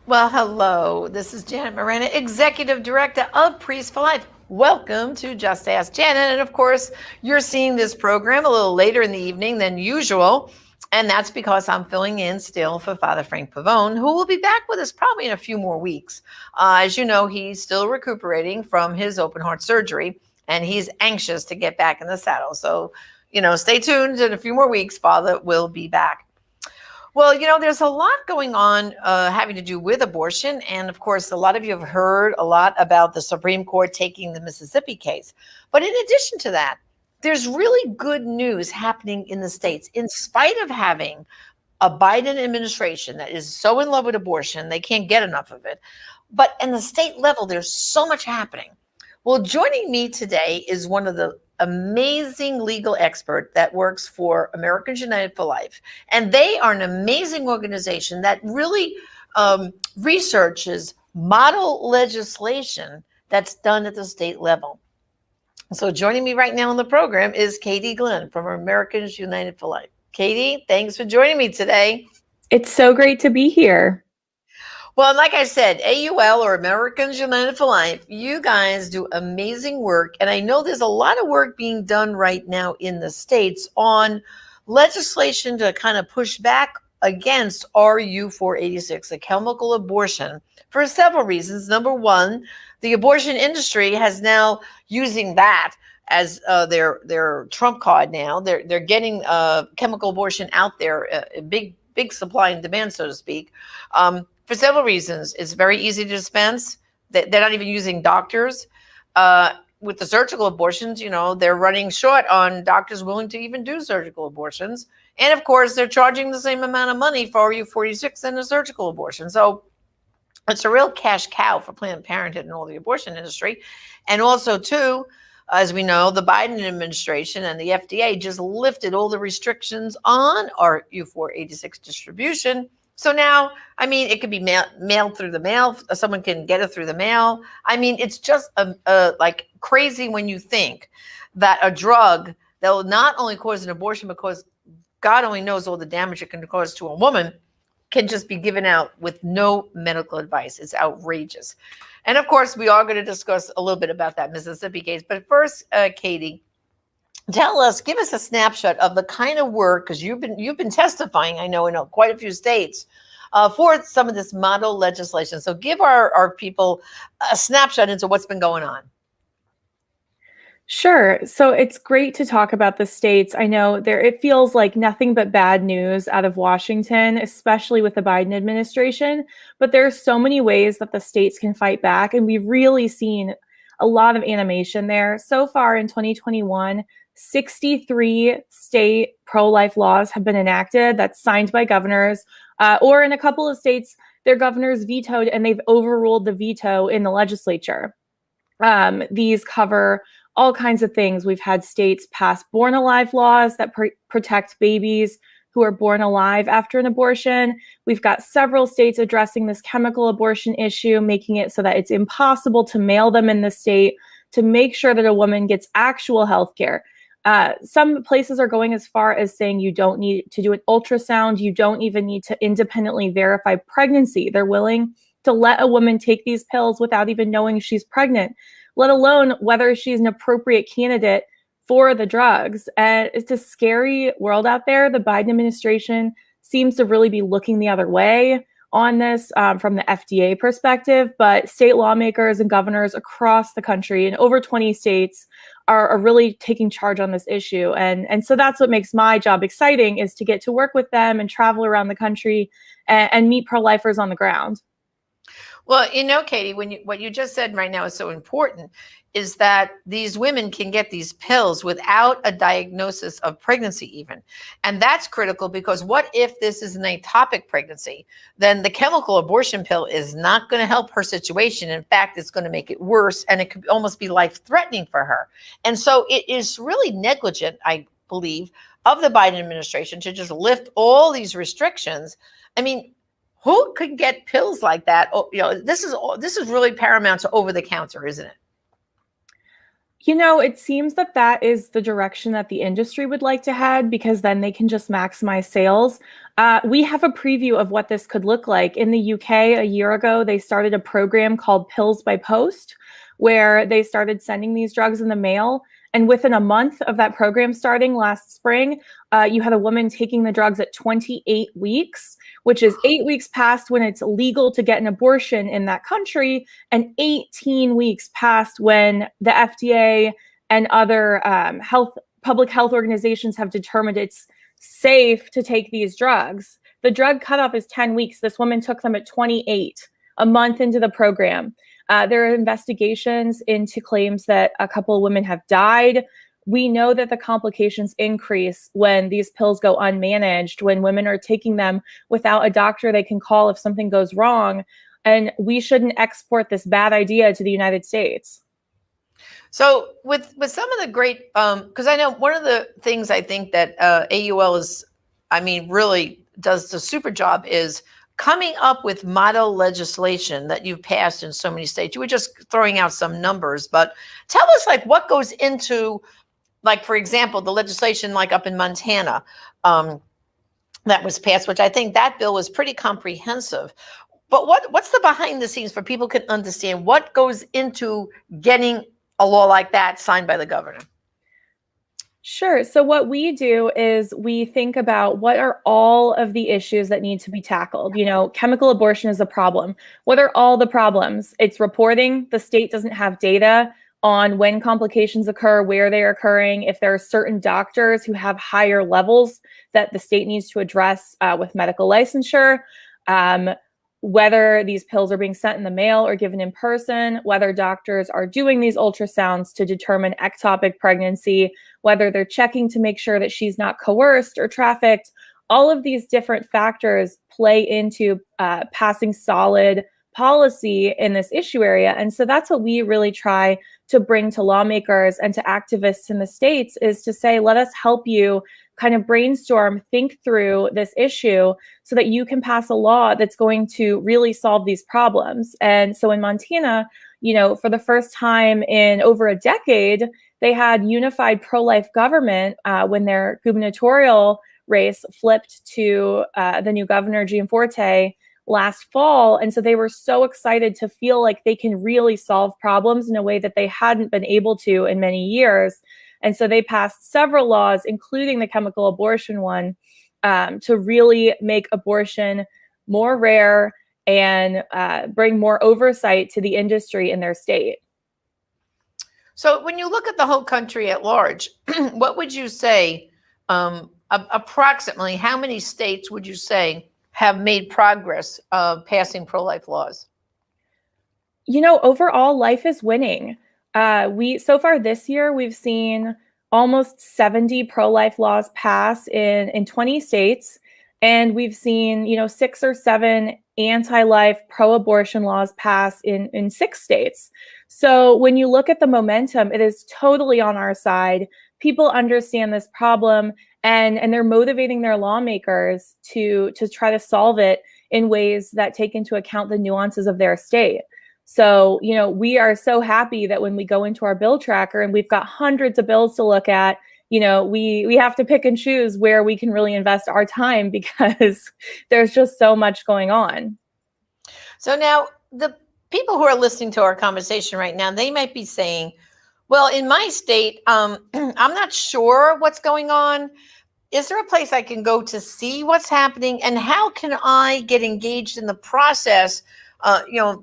Well, hello. This is Janet Morana, Executive Director of Priest for Life. Welcome to Just Ask Janet. And of course, you're seeing this program a little later in the evening than usual. And that's because I'm filling in still for Father Frank Pavone, who will be back with us probably in a few more weeks. As you know, he's still recuperating from his open heart surgery and he's anxious to get back in the saddle. So, stay tuned. In a few more weeks, Father will be back. Well, there's a lot going on having to do with abortion. And of course, a lot of you have heard a lot about the Supreme Court taking the Mississippi case. But in addition to that, there's really good news happening in the states. In spite of having a Biden administration that is so in love with abortion, they can't get enough of it. But in the state level, there's so much happening. Well, joining me today is one of the amazing legal expert that works for Americans United for Life. And they are an amazing organization that really researches model legislation that's done at the state level. So joining me right now on the program is Katie Glenn from Americans United for Life. Katie, thanks for joining me today. It's so great to be here. Well, like I said, AUL or Americans United for Life, you guys do amazing work. And I know there's a lot of work being done right now in the states on legislation to kind of push back against RU 486, a chemical abortion, for several reasons. Number one, the abortion industry has now using that as their trump card now. They're getting chemical abortion out there, big supply and demand, so to speak. For several reasons. It's very easy to dispense. They're not even using doctors. With the surgical abortions, they're running short on doctors willing to even do surgical abortions. And of course, they're charging the same amount of money for RU46 than a surgical abortion. So it's a real cash cow for Planned Parenthood and all the abortion industry. And also, too, as we know, the Biden administration and the FDA just lifted all the restrictions on RU486 distribution. So now, it could be mailed through the mail. Someone can get it through the mail. It's just like crazy when you think that a drug that will not only cause an abortion, because God only knows all the damage it can cause to a woman, can just be given out with no medical advice. It's outrageous. And of course, we are going to discuss a little bit about that Mississippi case. But first, Katie, give us a snapshot of the kind of work, because you've been testifying, I know, in quite a few states for some of this model legislation. So give our people a snapshot into what's been going on. Sure. So it's great to talk about the states. I know it feels like nothing but bad news out of Washington, especially with the Biden administration. But there are so many ways that the states can fight back. And we've really seen a lot of animation there. So far in 2021, 63 state pro-life laws have been enacted that's signed by governors, or in a couple of states, their governors vetoed and they've overruled the veto in the legislature. These cover all kinds of things. We've had states pass born alive laws that protect babies who are born alive after an abortion. We've got several states addressing this chemical abortion issue, making it so that it's impossible to mail them in the state, to make sure that a woman gets actual health care. Some places are going as far as saying you don't need to do an ultrasound. You don't even need to independently verify pregnancy. They're willing to let a woman take these pills without even knowing she's pregnant, let alone whether she's an appropriate candidate for the drugs. And it's a scary world out there. The Biden administration seems to really be looking the other way on this from the FDA perspective, but state lawmakers and governors across the country in over 20 states are really taking charge on this issue. And so that's what makes my job exciting, is to get to work with them and travel around the country and meet pro-lifers on the ground. Well, Katie, what you just said right now is so important, is that these women can get these pills without a diagnosis of pregnancy even. And that's critical, because what if this is an ectopic pregnancy? Then the chemical abortion pill is not going to help her situation. In fact, it's going to make it worse, and it could almost be life-threatening for her. And so it is really negligent, I believe, of the Biden administration to just lift all these restrictions. Who could get pills like that? This is really paramount to over the counter, isn't it? It seems that that is the direction that the industry would like to head because then they can just maximize sales. We have a preview of what this could look like. In the UK, a year ago, they started a program called Pills by Post, where they started sending these drugs in the mail. And within a month of that program starting last spring, you had a woman taking the drugs at 28 weeks, which is 8 weeks past when it's legal to get an abortion in that country, and 18 weeks past when the FDA and other public health organizations have determined it's safe to take these drugs. The drug cutoff is 10 weeks. This woman took them at 28, a month into the program. There are investigations into claims that a couple of women have died. We know that the complications increase when these pills go unmanaged, when women are taking them without a doctor they can call if something goes wrong. And we shouldn't export this bad idea to the United States. So with some of the great, because I know one of the things I think that AUL is, really does the super job is coming up with model legislation that you've passed in so many states. You were just throwing out some numbers, but tell us what goes into, for example, the legislation up in Montana that was passed, which I think that bill was pretty comprehensive. But what's the behind the scenes for people can understand what goes into getting a law like that signed by the governor? Sure. So what we do is we think about what are all of the issues that need to be tackled. Chemical abortion is a problem. What are all the problems? It's reporting. The state doesn't have data on when complications occur, where they are occurring, if there are certain doctors who have higher levels that the state needs to address with medical licensure. Whether these pills are being sent in the mail or given in person, whether doctors are doing these ultrasounds to determine ectopic pregnancy, whether they're checking to make sure that she's not coerced or trafficked. All of these different factors play into passing solid policy in this issue area. And so that's what we really try to bring to lawmakers and to activists in the states, is to say, let us help you kind of brainstorm, think through this issue so that you can pass a law that's going to really solve these problems. And so in Montana, for the first time in over a decade, they had unified pro-life government when their gubernatorial race flipped to the new governor, Gianforte, last fall. And so they were so excited to feel like they can really solve problems in a way that they hadn't been able to in many years. And so they passed several laws, including the chemical abortion one, to really make abortion more rare and bring more oversight to the industry in their state. So when you look at the whole country at large, what would you say, approximately how many states would you say have made progress passing pro-life laws? Overall, life is winning. So far this year, we've seen almost 70 pro-life laws pass in 20 states. And we've seen, 6 or 7 anti-life pro-abortion laws pass in 6 states. So when you look at the momentum, it is totally on our side. People understand this problem, and they're motivating their lawmakers to try to solve it in ways that take into account the nuances of their state. So, we are so happy that when we go into our bill tracker and we've got hundreds of bills to look at, we have to pick and choose where we can really invest our time because there's just so much going on. So now the people who are listening to our conversation right now, they might be saying, well, in my state, I'm not sure what's going on. Is there a place I can go to see what's happening? And how can I get engaged in the process?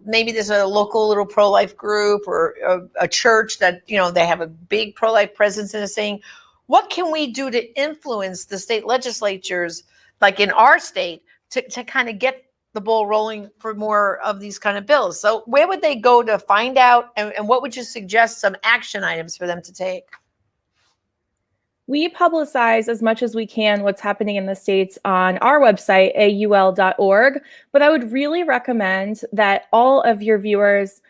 Maybe there's a local little pro-life group or a church that, they have a big pro-life presence, and is saying, what can we do to influence the state legislatures, like in our state, to kind of get the ball rolling for more of these kind of bills? So where would they go to find out, and what would you suggest some action items for them to take? We publicize as much as we can what's happening in the states on our website, aul.org, but I would really recommend that all of your viewers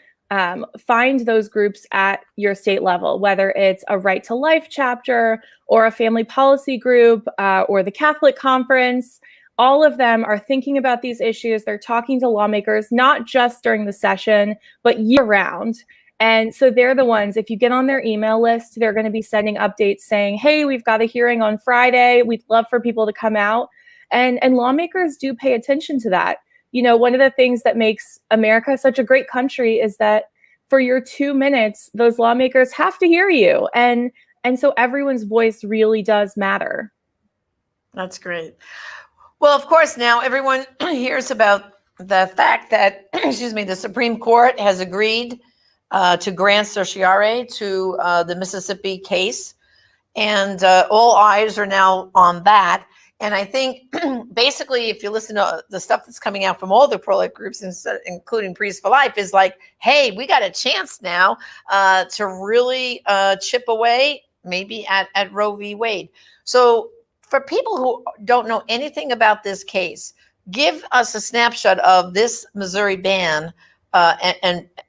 find those groups at your state level, whether it's a Right to Life chapter or a family policy group or the Catholic Conference. All of them are thinking about these issues. They're talking to lawmakers, not just during the session, but year round. And so they're the ones, if you get on their email list, they're going to be sending updates saying, hey, we've got a hearing on Friday. We'd love for people to come out. And lawmakers do pay attention to that. You know, one of the things that makes America such a great country is that for your 2 minutes, those lawmakers have to hear you. And so everyone's voice really does matter. That's great. Well, of course, now everyone hears about the fact that, excuse me, the Supreme Court has agreed to grant certiorari to the Mississippi case. And all eyes are now on that. And I think basically, if you listen to the stuff that's coming out from all the pro-life groups, including Priests for Life, is like, hey, we got a chance now to really chip away maybe at Roe v. Wade. So for people who don't know anything about this case, give us a snapshot of this Missouri ban,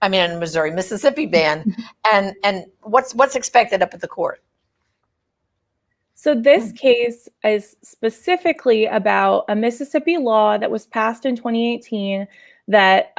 Mississippi ban, and what's expected up at the court. So this case is specifically about a Mississippi law that was passed in 2018 that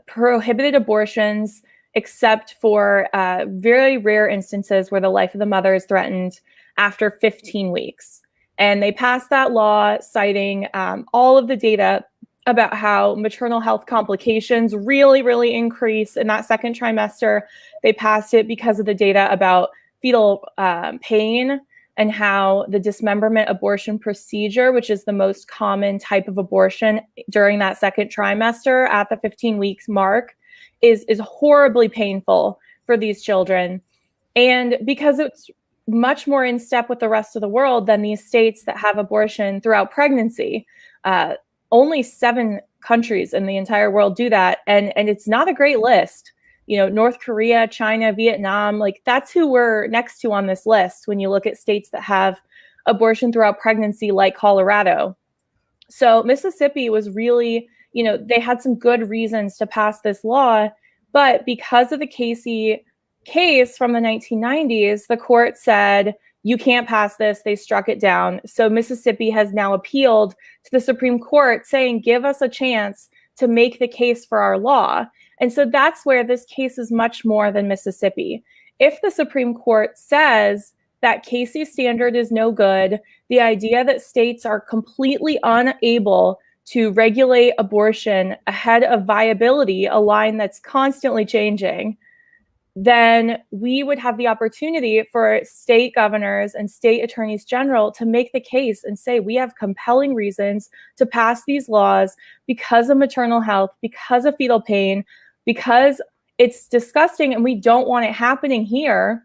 prohibited abortions except for very rare instances where the life of the mother is threatened after 15 weeks. And they passed that law citing all of the data about how maternal health complications really, really increase in that second trimester. They passed it because of the data about fetal pain and how the dismemberment abortion procedure, which is the most common type of abortion during that second trimester at the 15 weeks mark, is horribly painful for these children. And because it's much more in step with the rest of the world than these states that have abortion throughout pregnancy, only 7 countries in the entire world do that. And it's not a great list. You know, North Korea, China, Vietnam, like that's who we're next to on this list when you look at states that have abortion throughout pregnancy, like Colorado. So Mississippi was really, you know, they had some good reasons to pass this law, but because of the Casey case from the 1990s, the court said, you can't pass this. They struck it down. So Mississippi has now appealed to the Supreme Court saying, give us a chance to make the case for our law. And so that's where this case is much more than Mississippi. If the Supreme Court says that Casey's standard is no good, the idea that states are completely unable to regulate abortion ahead of viability, a line that's constantly changing, then we would have the opportunity for state governors and state attorneys general to make the case and say, we have compelling reasons to pass these laws because of maternal health, because of fetal pain, because it's disgusting and we don't want it happening here.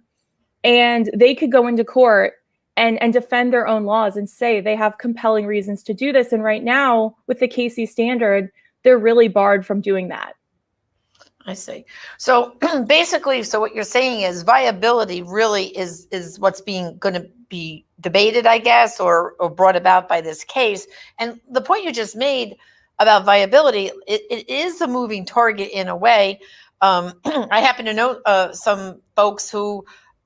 And they could go into court and defend their own laws and say they have compelling reasons to do this. And right now, with the Casey standard, they're really barred from doing that. I see. So basically, so what you're saying is viability really is what's going to be debated, I guess, or brought about by this case. And the point you just made about viability, it is a moving target in a way. I happen to know some folks who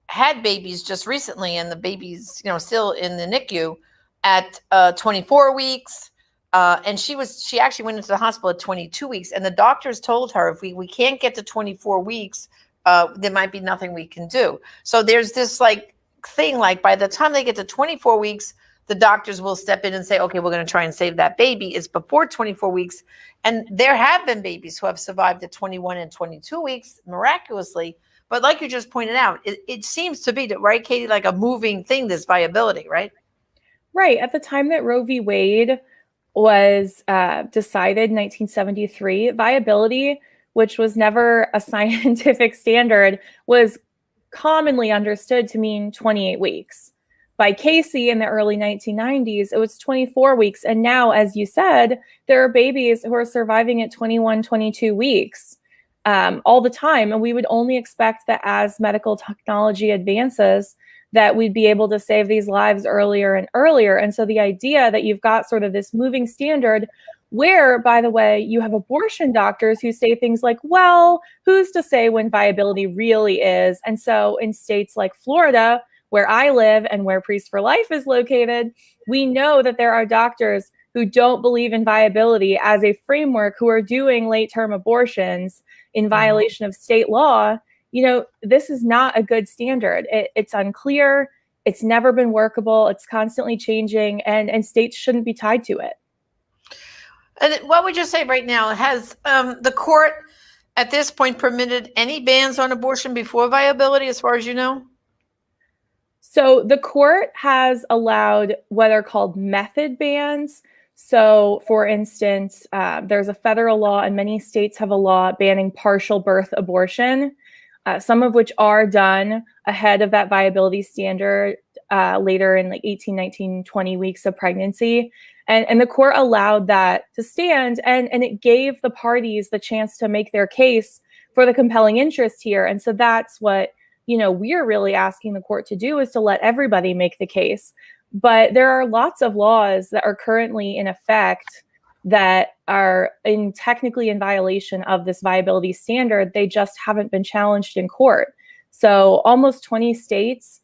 had babies just recently, and the baby's, you know, still in the NICU at 24 weeks. And she actually went into the hospital at 22 weeks, and the doctors told her, if we can't get to 24 weeks, there might be nothing we can do. So there's this like thing, like by the time they get to 24 weeks, the doctors will step in and say, okay, we're going to try and save that baby. It's before 24 weeks. And there have been babies who have survived at 21 and 22 weeks miraculously. But like you just pointed out, it seems to be, right, Katie, like a moving thing, this viability, right? Right. At the time that Roe v. Wade was decided in 1973, viability, which was never a scientific standard, was commonly understood to mean 28 weeks. By Casey in the early 1990s, it was 24 weeks. And now, as you said, there are babies who are surviving at 21, 22 weeks all the time. And we would only expect that as medical technology advances, that we'd be able to save these lives earlier and earlier. And so the idea that you've got sort of this moving standard where, by the way, you have abortion doctors who say things like, well, who's to say when viability really is? And so in states like Florida, where I live and where Priests for Life is located, we know that there are doctors who don't believe in viability as a framework, who are doing late-term abortions in violation of state law, this is not a good standard. It's unclear. It's never been workable. It's constantly changing, and states shouldn't be tied to it. And what would you say right now? Has the court at this point permitted any bans on abortion before viability, as far as you know? So the court has allowed what are called method bans. So, for instance, there's a federal law, and many states have a law banning partial birth abortion, some of which are done ahead of that viability standard later in like 18, 19, 20 weeks of pregnancy. And the court allowed that to stand, and it gave the parties the chance to make their case for the compelling interest here. And so that's what we're really asking the court to do, is to let everybody make the case. But there are lots of laws that are currently in effect that are technically in violation of this viability standard. They just haven't been challenged in court. So almost 20 states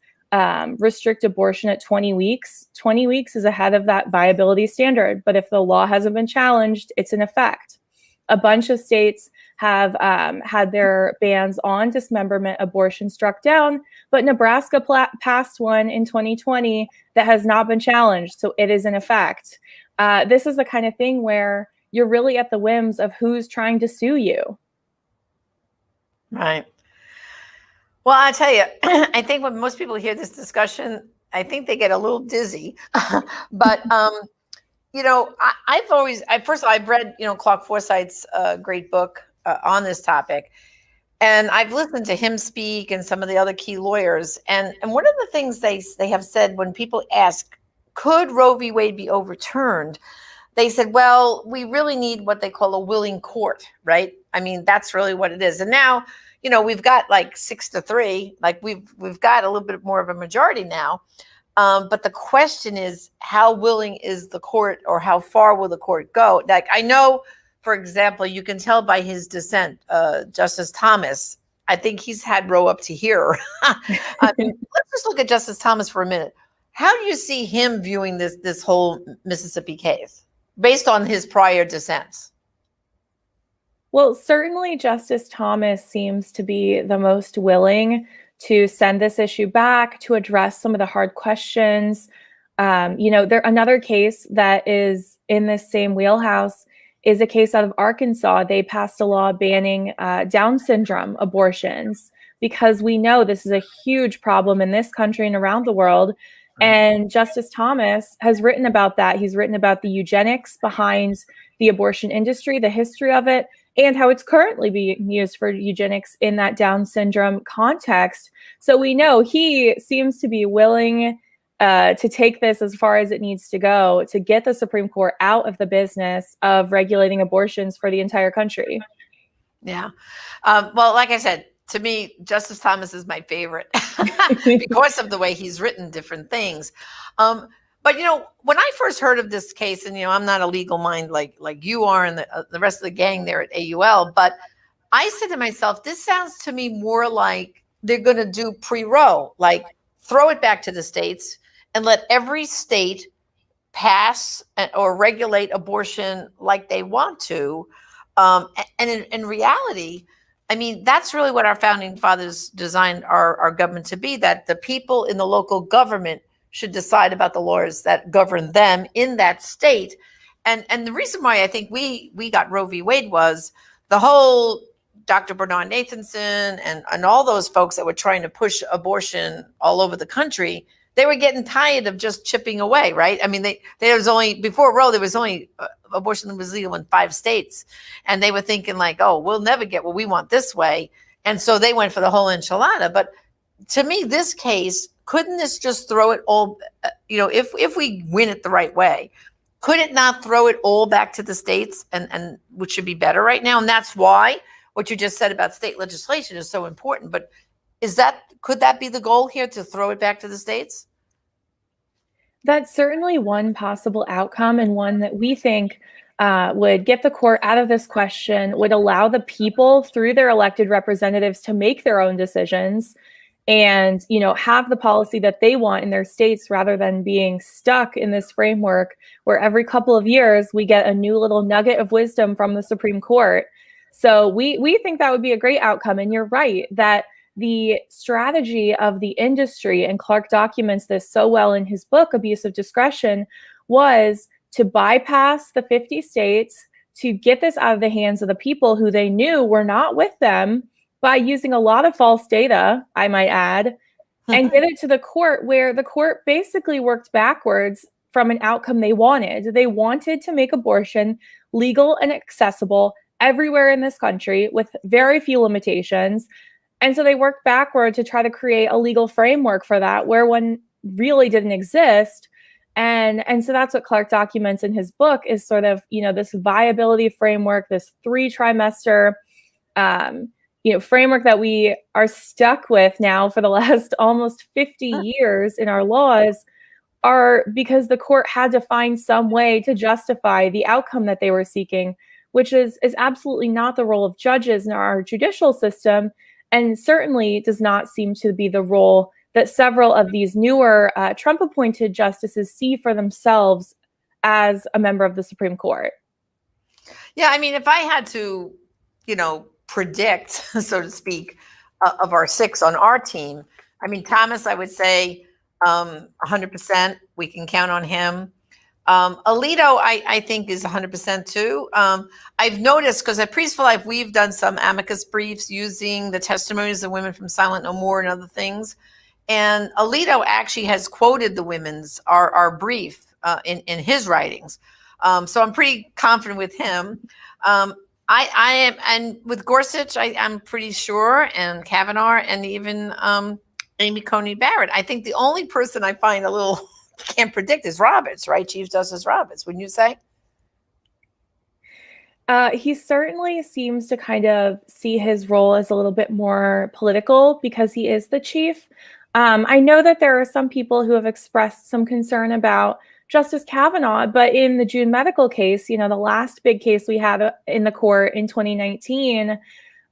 restrict abortion at 20 weeks. 20 weeks is ahead of that viability standard. But if the law hasn't been challenged, it's in effect. A bunch of states have had their bans on dismemberment abortion struck down, but Nebraska passed one in 2020 that has not been challenged, so it is in effect. This is the kind of thing where you're really at the whims of who's trying to sue you. Right. Well, I tell you, I think when most people hear this discussion, I think they get a little dizzy. But I've read, Clark Forsythe's great book on this topic, and I've listened to him speak and some of the other key lawyers. And one of the things they have said when people ask, could Roe v. Wade be overturned? They said, well, we really need what they call a willing court, right? I mean, that's really what it is. And now, we've got like 6-3, like we've got a little bit more of a majority now. But the question is, how willing is the court, or how far will the court go? Like, I know, for example, you can tell by his dissent, Justice Thomas, I think he's had Roe up to here. I mean, let's just look at Justice Thomas for a minute. How do you see him viewing this whole Mississippi case based on his prior dissents? Well, certainly Justice Thomas seems to be the most willing to send this issue back, to address some of the hard questions. Another case that is in this same wheelhouse is a case out of Arkansas. They passed a law banning Down syndrome abortions, because we know this is a huge problem in this country and around the world. And Justice Thomas has written about that. He's written about the eugenics behind the abortion industry, the history of it, and how it's currently being used for eugenics in that Down syndrome context. So we know he seems to be willing to take this as far as it needs to go to get the Supreme Court out of the business of regulating abortions for the entire country. Yeah. Well, like I said, to me, Justice Thomas is my favorite because of the way he's written different things. But, when I first heard of this case, and, I'm not a legal mind like you are and the rest of the gang there at AUL, but I said to myself, this sounds to me more like they're going to do pre-Roe, like throw it back to the states and let every state pass or regulate abortion like they want to. And in reality, I mean, that's really what our founding fathers designed our government to be, that the people in the local government should decide about the laws that govern them in that state. And the reason why I think we got Roe v. Wade was the whole Dr. Bernard Nathanson and all those folks that were trying to push abortion all over the country. They were getting tired of just chipping away, right? I mean, there was only, before Roe, there was only abortion was legal in 5 states. And they were thinking like, oh, we'll never get what we want this way. And so they went for the whole enchilada. But to me, this case, couldn't this just throw it all, if we win it the right way, could it not throw it all back to the states, and which should be better right now? And that's why what you just said about state legislation is so important. But could that be the goal here, to throw it back to the states? That's certainly one possible outcome, and one that we think would get the court out of this question, would allow the people through their elected representatives to make their own decisions and, have the policy that they want in their states, rather than being stuck in this framework where every couple of years we get a new little nugget of wisdom from the Supreme Court. So we think that would be a great outcome. And you're right that the strategy of the industry, and Clark documents this so well in his book, Abuse of Discretion, was to bypass the 50 states to get this out of the hands of the people who they knew were not with them by using a lot of false data, I might add, and get it to the court, where the court basically worked backwards from an outcome they wanted. They wanted to make abortion legal and accessible everywhere in this country with very few limitations. And so they worked backward to try to create a legal framework for that where one really didn't exist. And so that's what Clark documents in his book, is sort of, this viability framework, this 3-trimester framework that we are stuck with now for the last almost 50 years in our laws, are because the court had to find some way to justify the outcome that they were seeking, which is absolutely not the role of judges in our judicial system, and certainly does not seem to be the role that several of these newer Trump-appointed justices see for themselves as a member of the Supreme Court. Yeah, I mean, if I had to, predict, so to speak, of our 6 on our team, I mean, Thomas, I would say 100%. We can count on him. Alito, I think, is 100% too. I've noticed, because at Priest for Life, we've done some amicus briefs using the testimonies of women from Silent No More and other things. And Alito actually has quoted the women's, our brief in his writings. So I'm pretty confident with him. I am, and with Gorsuch, I'm pretty sure, and Kavanaugh, and even Amy Coney Barrett. I think the only person I find a little can't predict is Roberts, right? Chief Justice Roberts, wouldn't you say? He certainly seems to kind of see his role as a little bit more political because he is the chief. I know that there are some people who have expressed some concern about Justice Kavanaugh, but in the June medical case, the last big case we had in the court in 2019,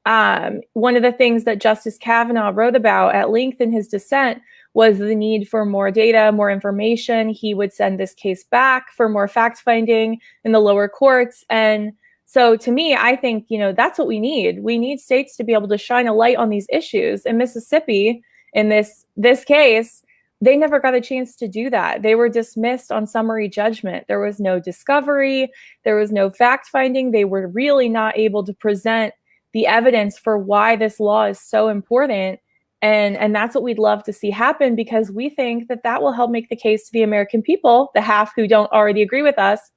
one of the things that Justice Kavanaugh wrote about at length in his dissent was the need for more data, more information. He would send this case back for more fact-finding in the lower courts. And so to me, I think, that's what we need. We need states to be able to shine a light on these issues. In Mississippi, in this case, they never got a chance to do that. They were dismissed on summary judgment. There was no discovery. There was no fact-finding. They were really not able to present the evidence for why this law is so important. And that's what we'd love to see happen, because we think that will help make the case to the American people, the half who don't already agree with us,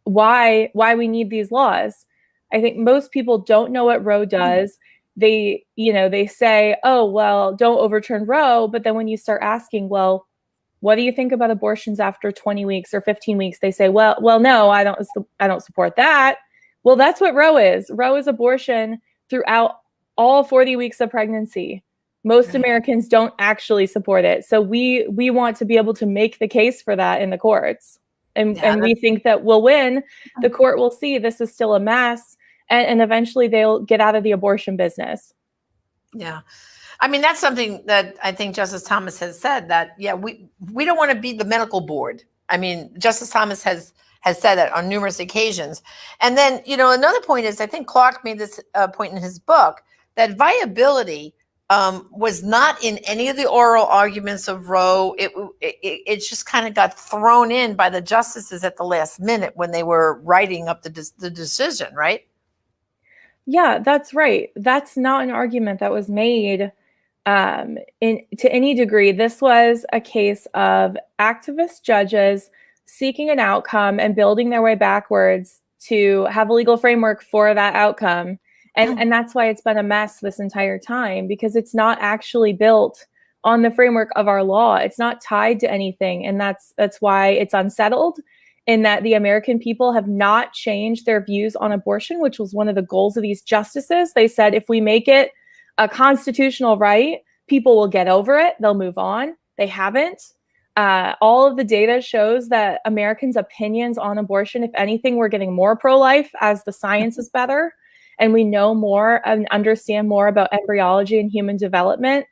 why we need these laws. I think most people don't know what Roe does. They say, oh, well, don't overturn Roe. But then when you start asking, well, what do you think about abortions after 20 weeks or 15 weeks? They say, well, no, I don't support that. Well, that's what Roe is. Roe is abortion throughout all 40 weeks of pregnancy. Most Americans don't actually support it. So we want to be able to make the case for that in the courts. And we think that we'll win. The court will see this is still a mess. And eventually they'll get out of the abortion business. Yeah. I mean, that's something that I think Justice Thomas has said, that, we don't want to be the medical board. I mean, Justice Thomas has said that on numerous occasions. And then, another point is, I think Clark made this point in his book, that viability was not in any of the oral arguments of Roe. It just kind of got thrown in by the justices at the last minute when they were writing up the decision, right? Yeah, that's right. That's not an argument that was made to any degree. This was a case of activist judges seeking an outcome and building their way backwards to have a legal framework for that outcome. And that's why it's been a mess this entire time, because it's not actually built on the framework of our law. It's not tied to anything. And that's why it's unsettled, in that the American people have not changed their views on abortion, which was one of the goals of these justices. They said, if we make it a constitutional right, people will get over it. They'll move on. They haven't. All of the data shows that Americans' opinions on abortion, if anything, we're getting more pro-life as the science is better and we know more and understand more about embryology and human development.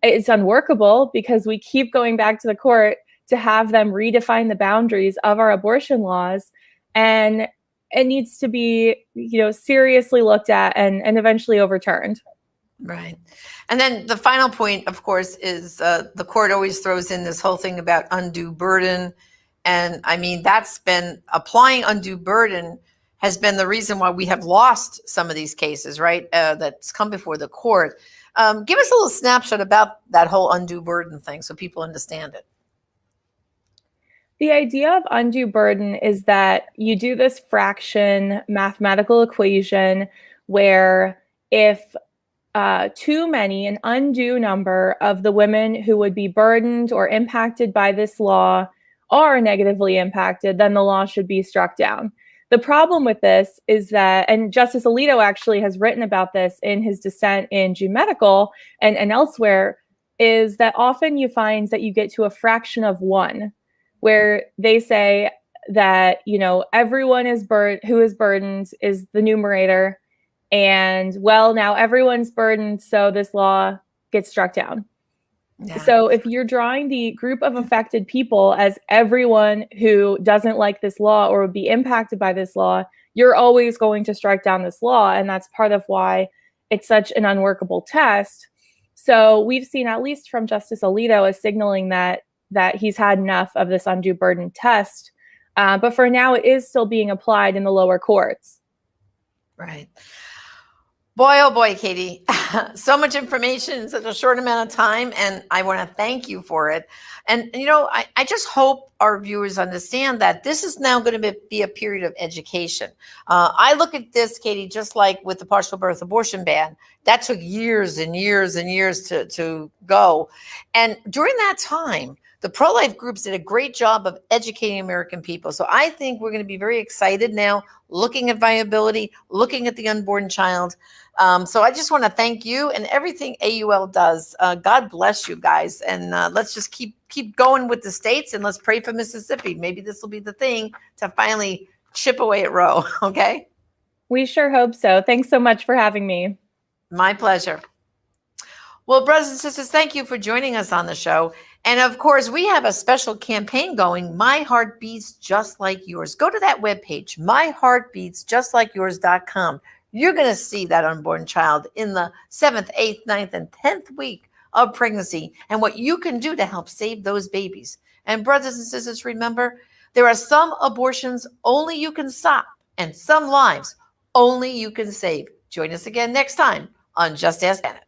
It's unworkable because we keep going back to the court to have them redefine the boundaries of our abortion laws. And it needs to be, seriously looked at and eventually overturned. Right. And then the final point, of course, is the court always throws in this whole thing about undue burden. And I mean, that's been applying undue burden has been the reason why we have lost some of these cases, right? That's come before the court. Give us a little snapshot about that whole undue burden thing so people understand it. The idea of undue burden is that you do this fraction mathematical equation where if too many, an undue number of the women who would be burdened or impacted by this law are negatively impacted, then the law should be struck down. The problem with this is that, and Justice Alito actually has written about this in his dissent in June Medical and elsewhere, is that often you find that you get to a fraction of one, where they say that, you know, everyone is who is burdened is the numerator, and well, now everyone's burdened, so this law gets struck down. Yeah. So if you're drawing the group of affected people as everyone who doesn't like this law or would be impacted by this law, you're always going to strike down this law. And that's part of why it's such an unworkable test. So we've seen, at least from Justice Alito, as signaling that he's had enough of this undue burden test. But for now, it is still being applied in the lower courts. Right. Boy, oh boy, Katie, so much information in such a short amount of time, and I want to thank you for it. And, you know, I just hope our viewers understand that this is now going to be a period of education. I look at this, Katie, just like with the partial birth abortion ban. That took years and years and years to go. And during that time, the pro-life groups did a great job of educating American people. So I think we're going to be very excited now, looking at viability, looking at the unborn child. So I just want to thank you and everything AUL does. God bless you guys. And let's just keep going with the states, and let's pray for Mississippi. Maybe this will be the thing to finally chip away at Roe. Okay? We sure hope so. Thanks so much for having me. My pleasure. Well, brothers and sisters, thank you for joining us on the show. And of course, we have a special campaign going, My Heart Beats Just Like Yours. Go to that webpage, myheartbeatsjustlikeyours.com. You're going to see that unborn child in the 7th, 8th, 9th, and 10th week of pregnancy and what you can do to help save those babies. And brothers and sisters, remember, there are some abortions only you can stop and some lives only you can save. Join us again next time on Just Ask Janet.